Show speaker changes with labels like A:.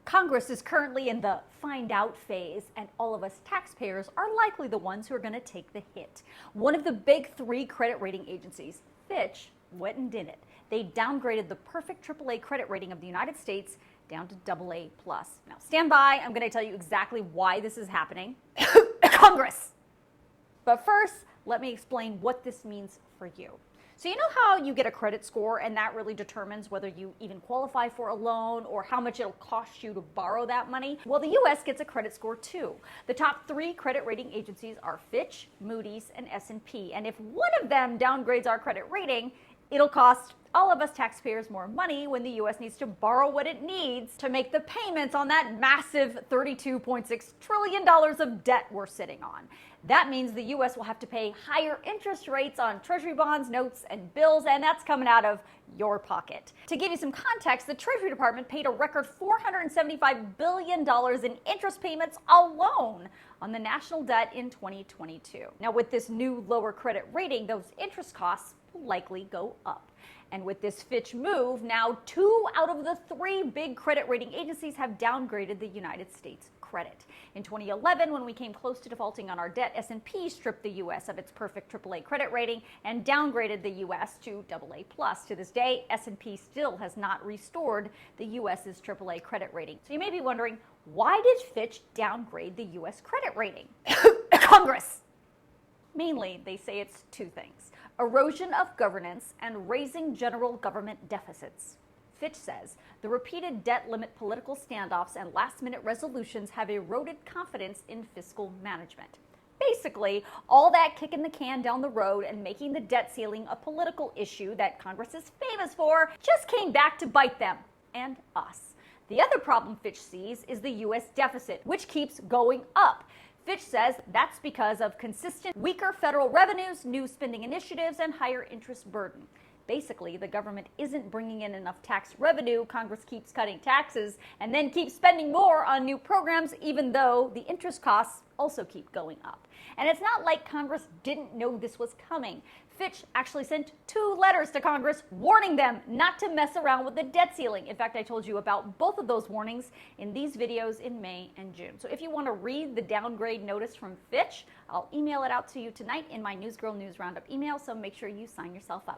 A: Congress is currently in the find out phase, and all of us taxpayers are likely the ones who are going to take the hit. One of the big three credit rating agencies, Fitch, went and did it. They downgraded the perfect AAA credit rating of the United States down to AA+. Now stand by, I'm going to tell you exactly why this is happening. Congress! But first, let me explain what this means for you. So you know how you get a credit score and that really determines whether you even qualify for a loan or how much it'll cost you to borrow that money? Well, the U.S. gets a credit score too. The top three credit rating agencies are Fitch, Moody's, and S&P. And if one of them downgrades our credit rating, it'll cost all of us taxpayers more money when the U.S. needs to borrow what it needs to make the payments on that massive $32.6 trillion of debt we're sitting on. That means the U.S. will have to pay higher interest rates on treasury bonds, notes, and bills, and that's coming out of your pocket. To give you some context, the Treasury Department paid a record $475 billion in interest payments alone on the national debt in 2022. Now, with this new lower credit rating, those interest costs will likely go up. And with this Fitch move, now 2 out of the 3 big credit rating agencies have downgraded the United States credit. In 2011, when we came close to defaulting on our debt, S&P stripped the U.S. of its perfect AAA credit rating and downgraded the U.S. to AA+. To this day, S&P still has not restored the U.S.'s AAA credit rating. So you may be wondering, why did Fitch downgrade the U.S. credit rating? Congress! Mainly, they say it's 2 things: erosion of governance and raising general government deficits. Fitch says the repeated debt limit political standoffs and last-minute resolutions have eroded confidence in fiscal management. Basically, all that kicking the can down the road and making the debt ceiling a political issue that Congress is famous for just came back to bite them and us. The other problem Fitch sees is the U.S. deficit, which keeps going up. Fitch says that's because of consistent weaker federal revenues, new spending initiatives, and higher interest burden. Basically, the government isn't bringing in enough tax revenue. Congress keeps cutting taxes and then keeps spending more on new programs, even though the interest costs also keep going up. And it's not like Congress didn't know this was coming. Fitch actually sent 2 letters to Congress warning them not to mess around with the debt ceiling. In fact, I told you about both of those warnings in these videos in May and June. So if you want to read the downgrade notice from Fitch, I'll email it out to you tonight in my Newsgirl News Roundup email, so make sure you sign yourself up.